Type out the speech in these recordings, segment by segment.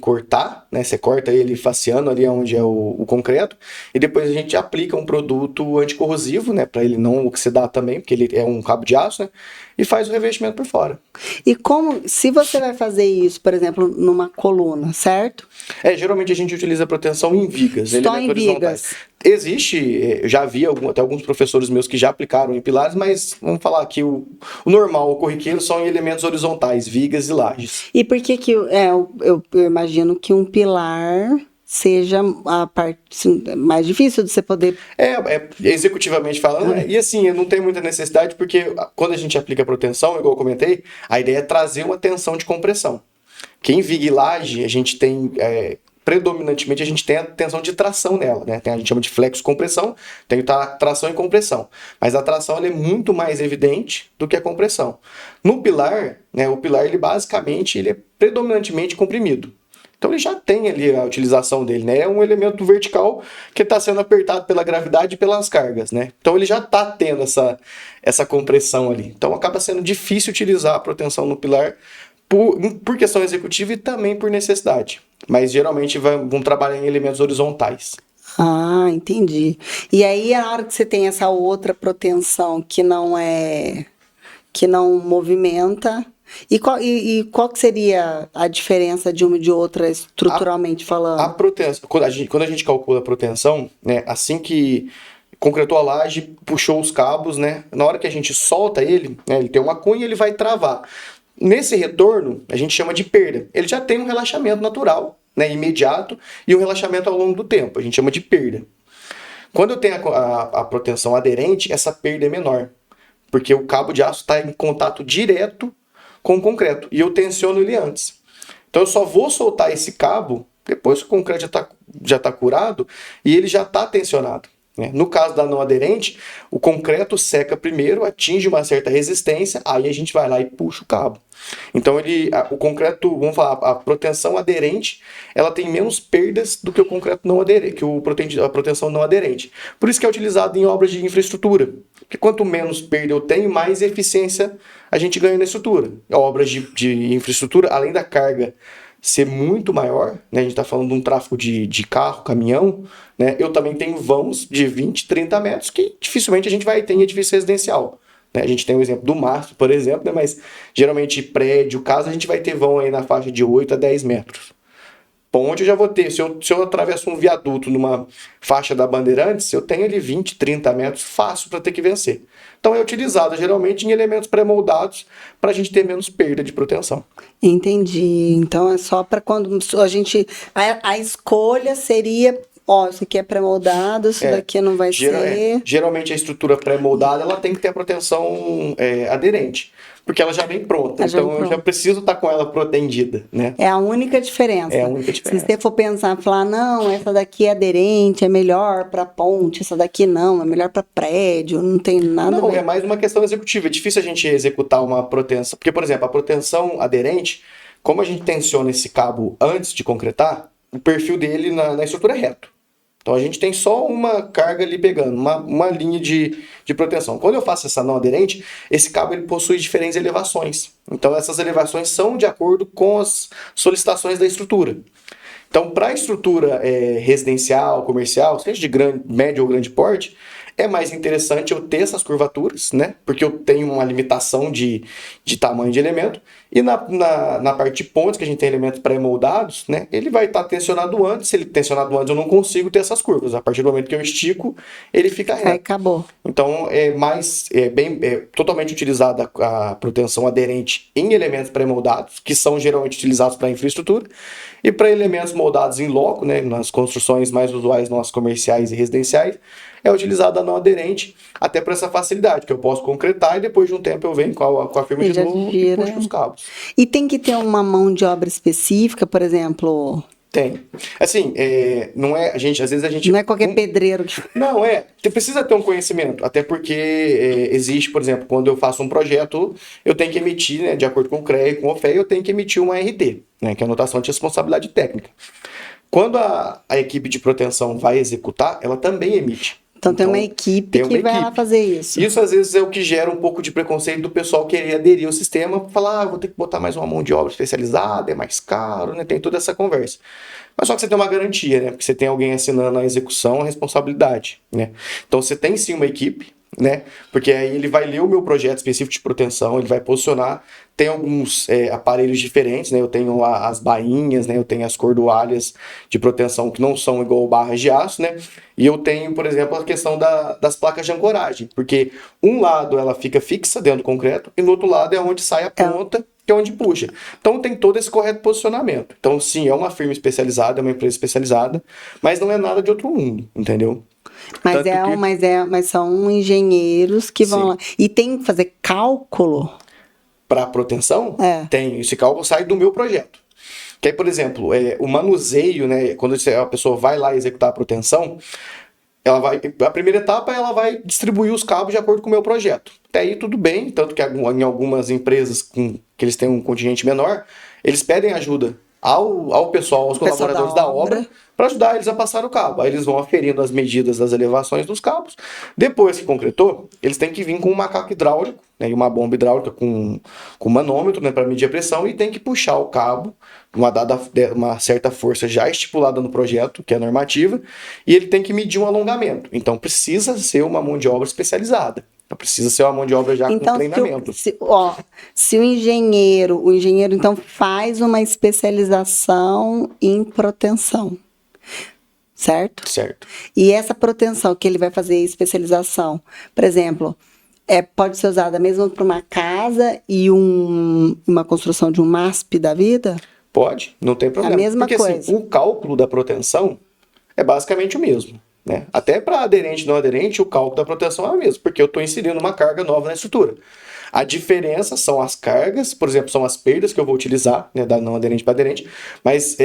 cortar, né? Você corta ele faceando ali onde é o concreto, e depois a gente aplica um produto anticorrosivo, né? Para ele não oxidar também, porque ele é um cabo de aço, né? E faz o revestimento por fora. E como, se você vai fazer isso, por exemplo, numa coluna, certo? Geralmente a gente utiliza proteção em vigas, Só elementos em horizontais. vigas. Existe, eu já vi até alguns professores meus que já aplicaram em pilares, mas vamos falar que o normal, o corriqueiro, são em elementos horizontais, vigas e lajes. E por que que eu imagino que um pilar seja a parte mais difícil de você poder... Executivamente falando, e assim, não tem muita necessidade, porque quando a gente aplica proteção, igual eu comentei, a ideia é trazer uma tensão de compressão. Que em viga e laje, a gente tem... predominantemente a gente tem a tensão de tração nela, né? A gente chama de flexo-compressão, tem tração e compressão. Mas a tração ela é muito mais evidente do que a compressão. No pilar, né, o pilar ele basicamente ele é predominantemente comprimido. Então ele já tem ali a utilização dele, né? É um elemento vertical que está sendo apertado pela gravidade e pelas cargas, né? Então ele já está tendo essa compressão ali. Então acaba sendo difícil utilizar a proteção no pilar por questão executiva e também por necessidade. Mas geralmente vão trabalhar em elementos horizontais. Ah, entendi. E aí, a hora que você tem essa outra proteção que não movimenta, e qual que seria a diferença de uma e de outra estruturalmente falando? A proteção, quando a gente calcula a proteção, né, assim que concretou a laje, puxou os cabos, né, na hora que a gente solta ele, né, ele tem uma cunha e ele vai travar. Nesse retorno, a gente chama de perda. Ele já tem um relaxamento natural, né, imediato, e um relaxamento ao longo do tempo. A gente chama de perda. Quando eu tenho a proteção aderente, essa perda é menor. Porque o cabo de aço está em contato direto com o concreto. E eu tensiono ele antes. Então eu só vou soltar esse cabo depois que o concreto já tá curado e ele já está tensionado. No caso da não aderente, o concreto seca primeiro, atinge uma certa resistência, aí a gente vai lá e puxa o cabo. Então o concreto, vamos falar, a proteção aderente, ela tem menos perdas do que o concreto não aderente, a proteção não aderente. Por isso que é utilizado em obras de infraestrutura. Porque quanto menos perda eu tenho, mais eficiência a gente ganha na estrutura. Obras de infraestrutura, além da carga ser muito maior, né? A gente está falando de um tráfego de carro, caminhão, né? Eu também tenho vãos de 20, 30 metros que dificilmente a gente vai ter em edifício residencial. Né? A gente tem o exemplo do mastro, por exemplo, né? Mas geralmente prédio, casa, a gente vai ter vão aí na faixa de 8 a 10 metros. Ponte eu já vou ter, se eu atravesso um viaduto numa faixa da Bandeirantes, eu tenho ali 20, 30 metros fácil para ter que vencer. Então é utilizado geralmente em elementos pré-moldados para a gente ter menos perda de proteção. Entendi. Então é só para quando a gente... A escolha seria... isso aqui é pré-moldado, isso daqui não vai ser... Geralmente a estrutura pré-moldada ela tem que ter a proteção aderente. Porque ela já vem pronta. Eu já preciso estar com ela protendida, né? É a única diferença. É a única diferença. Se você for pensar, falar, não, essa daqui é aderente, é melhor para ponte, essa daqui não, é melhor para prédio, não tem nada a ver. Não, é mais uma questão executiva. É difícil a gente executar uma proteção. Porque, por exemplo, a proteção aderente, como a gente tensiona esse cabo antes de concretar, o perfil dele na estrutura é reto. Então a gente tem só uma carga ali pegando, uma linha de proteção. Quando eu faço essa não aderente, esse cabo ele possui diferentes elevações. Então essas elevações são de acordo com as solicitações da estrutura. Então para a estrutura residencial, comercial, seja de médio ou grande porte, é mais interessante eu ter essas curvaturas, né? Porque eu tenho uma limitação de tamanho de elemento. E na parte de pontes, que a gente tem elementos pré-moldados, né? Ele vai estar tensionado antes. Se ele tensionado antes, eu não consigo ter essas curvas. A partir do momento que eu estico, ele fica reto. Aí acabou. Então, é totalmente utilizada a proteção aderente em elementos pré-moldados, que são geralmente utilizados para infraestrutura, e para elementos moldados em loco, né? Nas construções mais usuais nossas comerciais e residenciais, é utilizada a não aderente, até por essa facilidade, que eu posso concretar e depois de um tempo eu venho com a firma de novo e puxo os cabos. E tem que ter uma mão de obra específica, por exemplo... Tem. Assim, não é... às vezes a gente... Não é qualquer pedreiro que... Não, você precisa ter um conhecimento, até porque existe, por exemplo, quando eu faço um projeto, eu tenho que emitir, né, de acordo com o CREA e com o OFEA, eu tenho que emitir uma RT, né, que é a anotação de responsabilidade técnica. Quando a equipe de proteção vai executar, ela também emite. Então tem uma equipe que vai lá fazer isso. Isso às vezes é o que gera um pouco de preconceito do pessoal querer aderir ao sistema, para falar, vou ter que botar mais uma mão de obra especializada, é mais caro, né? Tem toda essa conversa. Mas só que você tem uma garantia, né? Porque você tem alguém assinando a execução, a responsabilidade, né? Então você tem sim uma equipe, né? Porque aí ele vai ler o meu projeto específico de proteção, ele vai posicionar. Tem alguns aparelhos diferentes, né? Eu tenho as bainhas, né? Eu tenho as cordoalhas de proteção que não são igual barras de aço, né? E eu tenho, por exemplo, a questão das placas de ancoragem, porque um lado ela fica fixa dentro do concreto e no outro lado é onde sai a ponta, que é onde puxa. Então tem todo esse correto posicionamento. Então sim, é uma firma especializada, é uma empresa especializada, mas não é nada de outro mundo, entendeu? Mas são engenheiros que vão lá. E tem que fazer cálculo. Para proteção? Tem. Esse cálculo sai do meu projeto. Que aí, por exemplo, o manuseio, né? Quando a pessoa vai lá executar a proteção, a primeira etapa ela vai distribuir os cabos de acordo com o meu projeto. Até aí tudo bem, tanto que em algumas empresas que eles têm um contingente menor, eles pedem ajuda ao pessoal, aos colaboradores da obra, para ajudar eles a passar o cabo. Aí eles vão aferindo as medidas das elevações dos cabos. Depois que concretou, eles têm que vir com um macaco hidráulico, né, e uma bomba hidráulica com manômetro, né, para medir a pressão, e tem que puxar o cabo, uma certa força já estipulada no projeto, que é normativa, e ele tem que medir um alongamento. Então precisa ser uma mão de obra especializada. Precisa ser uma mão de obra já com treinamento. Se o engenheiro então faz uma especialização em proteção, certo? Certo. E essa proteção que ele vai fazer especialização, por exemplo, pode ser usada mesmo para uma casa e uma construção de um MASP da vida? Pode, não tem problema. A mesma coisa. Assim, o cálculo da proteção é basicamente o mesmo. Né? Até para aderente e não aderente, o cálculo da proteção é o mesmo, porque eu estou inserindo uma carga nova na estrutura. A diferença são as cargas, por exemplo, são as perdas que eu vou utilizar, né, da não aderente para aderente, mas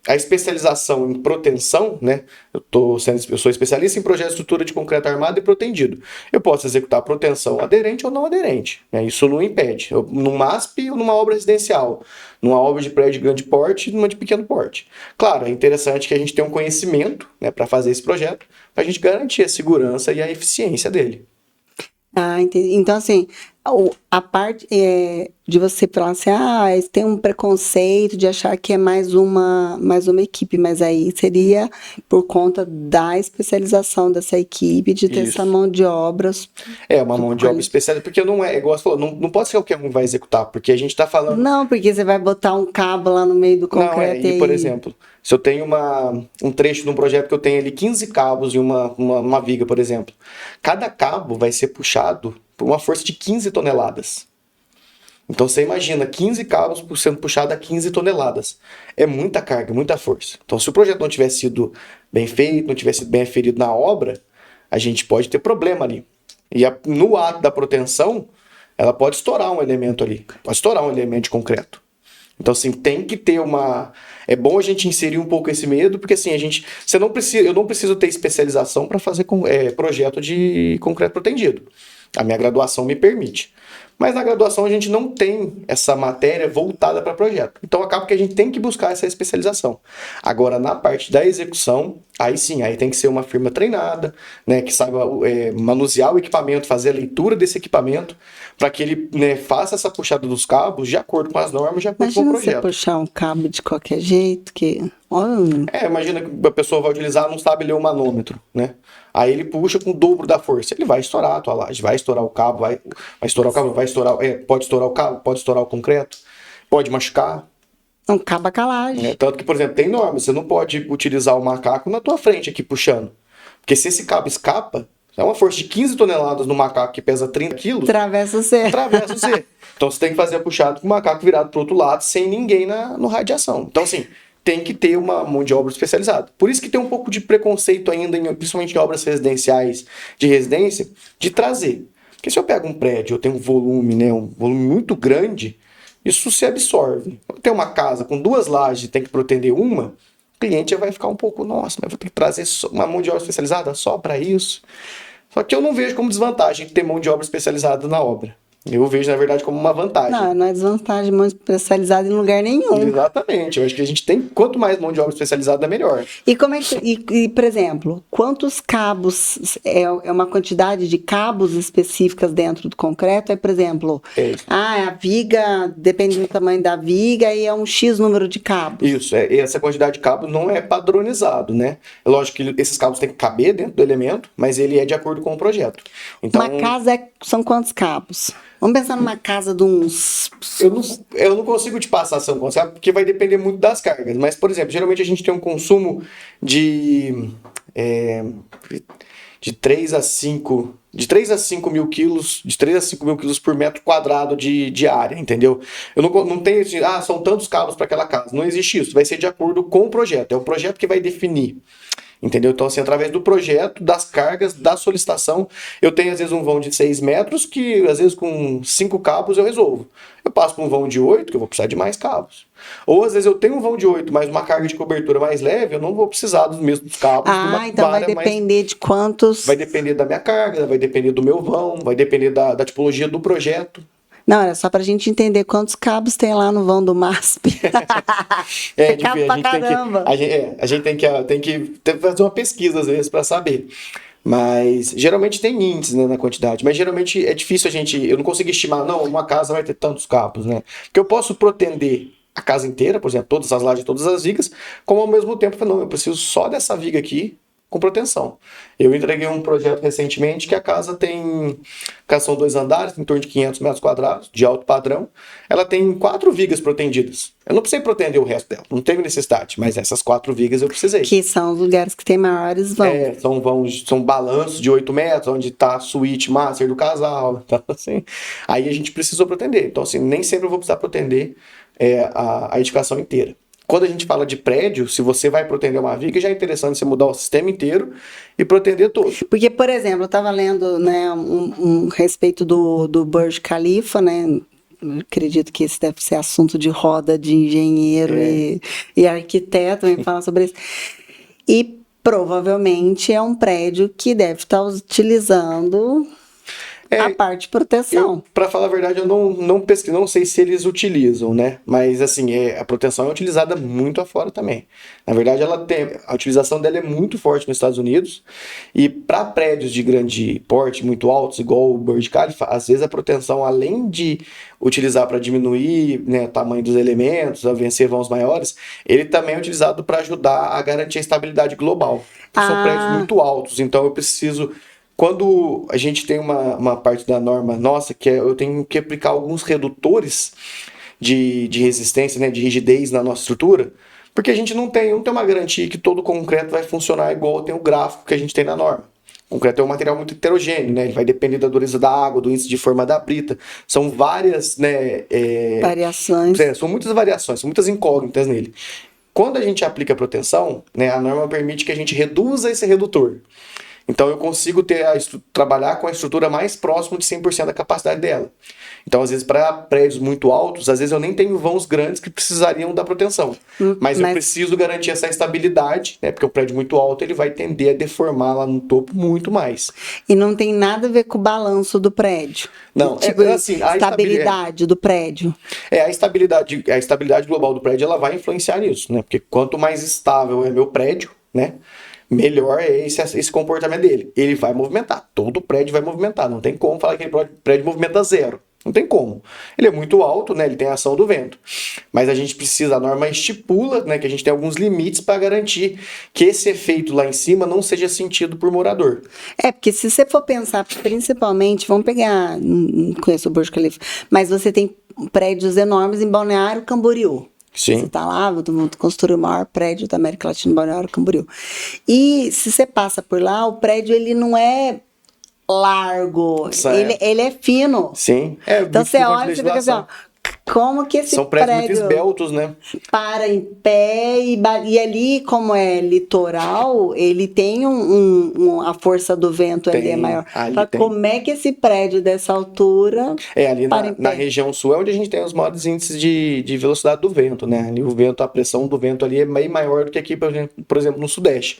a especialização em proteção, né, eu sou especialista em projeto de estrutura de concreto armado e protendido. Eu posso executar proteção aderente ou não aderente, né? Isso não impede. Num MASP ou numa obra residencial, numa obra de prédio de grande porte e numa de pequeno porte. Claro, é interessante que a gente tenha um conhecimento, né, para fazer esse projeto, para a gente garantir a segurança e a eficiência dele. Ah, entendi. Então, assim, a parte de você falar assim, tem um preconceito de achar que é mais uma equipe, mas aí seria por conta da especialização dessa equipe, de ter essa mão de obras. Uma mão de obra especializada, porque não é, igual você falou, não pode ser qualquer um que vai executar, porque a gente está falando... Não, porque você vai botar um cabo lá no meio do concreto por exemplo, se eu tenho um trecho de um projeto que eu tenho ali 15 cabos e uma viga, por exemplo, cada cabo vai ser puxado por uma força de 15 toneladas. Então você imagina 15 cabos sendo puxados a 15 toneladas. É muita carga, muita força. Então se o projeto não tivesse sido bem feito, não tivesse sido bem aferido na obra, a gente pode ter problema ali. E no ato da proteção, ela pode estourar um elemento ali. Pode estourar um elemento de concreto. Então, assim, tem que ter É bom a gente inserir um pouco esse medo, porque assim, eu não preciso ter especialização para fazer projeto de concreto protendido. A minha graduação me permite. Mas na graduação a gente não tem essa matéria voltada para projeto. Então acaba que a gente tem que buscar essa especialização. Agora, na parte da execução, aí sim, aí tem que ser uma firma treinada, né, que saiba manusear o equipamento, fazer a leitura desse equipamento, para que ele, né, faça essa puxada dos cabos de acordo com as normas, de acordo com o projeto. Imagina você puxar um cabo de qualquer jeito, que... imagina que a pessoa vai utilizar, não sabe ler o manômetro, né? Aí ele puxa com o dobro da força. Ele vai estourar a tua laje, vai estourar o cabo, vai estourar o cabo, pode estourar o cabo, pode estourar o concreto, pode machucar. Não acaba com a laje. Tanto que, por exemplo, tem norma, você não pode utilizar o macaco na tua frente aqui puxando. Porque se esse cabo escapa, é uma força de 15 toneladas no macaco que pesa 30 quilos. Atravessa você. Então você tem que fazer a puxada com o macaco virado pro outro lado, sem ninguém no radiação. Então, assim, tem que ter uma mão de obra especializada. Por isso que tem um pouco de preconceito ainda, principalmente em obras residenciais de residência, de trazer. Porque se eu pego um prédio, eu tenho um volume muito grande, isso se absorve. Eu tenho uma casa com 2 lajes e tem que pretender uma, o cliente já vai ficar um pouco, nossa, mas vou ter que trazer uma mão de obra especializada só para isso. Só que eu não vejo como desvantagem ter mão de obra especializada na obra. Eu vejo, na verdade, como uma vantagem. Não é desvantagem, mão especializada em lugar nenhum. Exatamente. Eu acho que a gente tem, quanto mais mão de obra especializada, melhor. E como é que, por exemplo, quantos cabos é uma quantidade de cabos específicas dentro do concreto? É, por exemplo, a viga, depende do tamanho da viga, e é um X número de cabos. Isso, essa quantidade de cabos não é padronizado, né? É lógico que esses cabos têm que caber dentro do elemento, mas ele é de acordo com o projeto. Então, uma casa são quantos cabos? Vamos pensar numa casa de uns... Eu não consigo te passar essa conceito, porque vai depender muito das cargas. Mas, por exemplo, geralmente a gente tem um consumo de 3 a 5 mil quilos, de 3 a 5 mil quilos por metro quadrado de área, entendeu? Eu não tenho assim, são tantos cabos para aquela casa. Não existe isso. Vai ser de acordo com o projeto. É o projeto que vai definir. Entendeu? Então, assim, através do projeto, das cargas, da solicitação, eu tenho, às vezes, um vão de 6 metros que, às vezes, com 5 cabos eu resolvo. Eu passo para um vão de 8, que eu vou precisar de mais cabos. Ou, às vezes, eu tenho um vão de 8, mas uma carga de cobertura mais leve, eu não vou precisar dos mesmos cabos. Então vai depender de quantos... Vai depender da minha carga, vai depender do meu vão, vai depender da tipologia do projeto. Não, era só pra gente entender quantos cabos tem lá no vão do MASP. Cabo pra caramba. A gente tem que fazer uma pesquisa, às vezes, para saber. Mas geralmente tem índices, né, na quantidade. Mas geralmente é difícil eu não consigo estimar, não, uma casa vai ter tantos cabos, né? Porque eu posso protender a casa inteira, por exemplo, todas as lajes, todas as vigas, como ao mesmo tempo, não, eu preciso só dessa viga aqui com proteção. Eu entreguei um projeto recentemente que a casa são 2 andares, em torno de 500 metros quadrados, de alto padrão. Ela tem 4 vigas protendidas. Eu não precisei protender o resto dela, não teve necessidade, mas essas 4 vigas eu precisei. Que são os lugares que tem maiores vãos. São balanços de 8 metros, onde está a suíte master do casal. Então, assim, aí a gente precisou protender. Então, assim, nem sempre eu vou precisar protender a edificação inteira. Quando a gente fala de prédio, se você vai protender uma viga, já é interessante você mudar o sistema inteiro e protender todo. Porque, por exemplo, eu estava lendo, né, um respeito do Burj Khalifa, né? Eu acredito que esse deve ser assunto de roda de engenheiro e arquiteto, me falar sobre isso. E provavelmente é um prédio que deve estar utilizando a parte de proteção. Para falar a verdade, eu não pesquisei, não sei se eles utilizam, né? Mas assim, a proteção é utilizada muito afora também. Na verdade, a utilização dela é muito forte nos Estados Unidos. E para prédios de grande porte, muito altos, igual o Burj Khalifa, às vezes a proteção, além de utilizar para diminuir, né, o tamanho dos elementos, a vencer vãos maiores, ele também é utilizado para ajudar a garantir a estabilidade global. São prédios muito altos, então eu preciso... Quando a gente tem uma parte da norma nossa, que eu tenho que aplicar alguns redutores de resistência, né, de rigidez na nossa estrutura, porque a gente não tem uma garantia que todo concreto vai funcionar igual tem o gráfico que a gente tem na norma. O concreto é um material muito heterogêneo, né? Ele vai depender da dureza da água, do índice de forma da brita. São várias, né, variações. São muitas variações, são muitas incógnitas nele. Quando a gente aplica a proteção, né, a norma permite que a gente reduza esse redutor. Então eu consigo trabalhar com a estrutura mais próximo de 100% da capacidade dela. Então, às vezes, para prédios muito altos, às vezes eu nem tenho vãos grandes que precisariam da proteção. Mas eu preciso garantir essa estabilidade, né? Porque o prédio muito alto ele vai tender a deformar lá no topo muito mais. E não tem nada a ver com o balanço do prédio. Não, tipo, assim, a estabilidade do prédio. A estabilidade global do prédio ela vai influenciar nisso, né? Porque quanto mais estável é meu prédio, né? Melhor é esse comportamento dele. Ele vai movimentar. Todo prédio vai movimentar. Não tem como falar que aquele prédio movimenta zero. Não tem como. Ele é muito alto, né? Ele tem a ação do vento. Mas a gente precisa, a norma estipula, né, que a gente tem alguns limites para garantir que esse efeito lá em cima não seja sentido por morador. Porque se você for pensar, principalmente, vamos pegar, não conheço o Burj Khalifa, mas você tem prédios enormes em Balneário Camboriú. Sim. Você tá lá, todo mundo construiu o maior prédio da América Latina, Balneário Camboriú. E se você passa por lá, o prédio ele não é largo, ele é fino. Sim. Então você olha e fica assim, ó, como que esse São prédios muito esbeltos, né? Para em pé e ali, como é litoral, ele tem a força do vento ali é maior. Como é que esse prédio dessa altura ali na região sul é onde a gente tem os maiores índices de velocidade do vento, né? Ali o vento, a pressão do vento ali é bem maior do que aqui, por exemplo, no sudeste.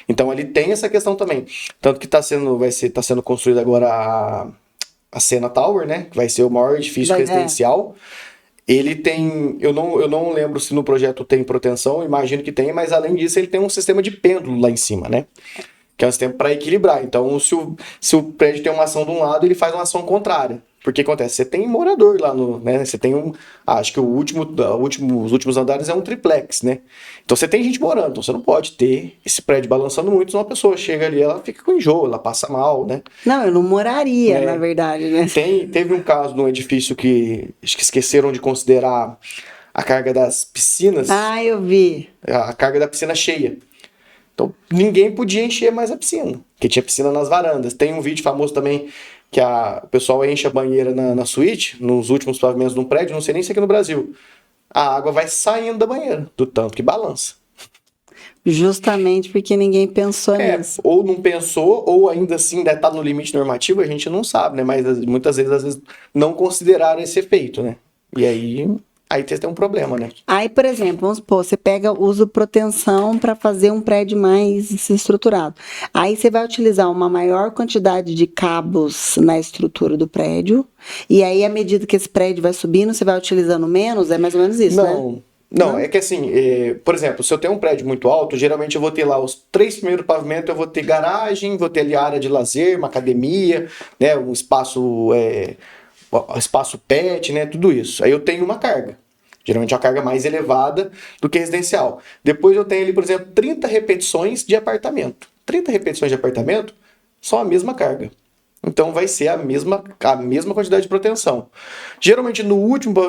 Então ali tem essa questão também. Tanto que tá sendo construída agora a Sena Tower, né? Que vai ser o maior edifício residencial. Ele tem, eu não lembro se no projeto tem proteção, imagino que tem, mas além disso ele tem um sistema de pêndulo lá em cima, né? Que é um sistema para equilibrar. Então, se o prédio tem uma ação de um lado, ele faz uma ação contrária. Porque acontece, você tem morador lá no, né? Você tem acho que os últimos andares é um triplex, né? Então você tem gente morando, então você não pode ter esse prédio balançando muito, senão a pessoa chega ali, ela fica com enjoo, ela passa mal, né? Não, eu não moraria, na verdade, né? Teve um caso num edifício que acho que esqueceram de considerar a carga das piscinas. Ah, eu vi. A carga da piscina cheia. Então ninguém podia encher mais a piscina, porque tinha piscina nas varandas. Tem um vídeo famoso também que o pessoal enche a banheira na suíte, nos últimos pavimentos de um prédio, não sei nem se aqui no Brasil. A água vai saindo da banheira, do tanto que balança. Justamente porque ninguém pensou nisso. Ou não pensou, ou ainda assim ainda está no limite normativo, a gente não sabe, né? Mas muitas vezes, às vezes, não consideraram esse efeito, né? E aí você tem um problema, né? Aí, por exemplo, vamos supor, você usa proteção para fazer um prédio mais estruturado. Aí você vai utilizar uma maior quantidade de cabos na estrutura do prédio, e aí, à medida que esse prédio vai subindo, você vai utilizando menos, é mais ou menos isso, né? Não, é que assim, por exemplo, se eu tenho um prédio muito alto, geralmente eu vou ter lá os 3 primeiros pavimentos, eu vou ter garagem, vou ter ali a área de lazer, uma academia, né, um espaço pet, né, tudo isso. Aí eu tenho uma carga. Geralmente é uma carga mais elevada do que residencial. Depois eu tenho ali, por exemplo, 30 repetições de apartamento. 30 repetições de apartamento são a mesma carga. Então vai ser a mesma quantidade de proteção. Geralmente no último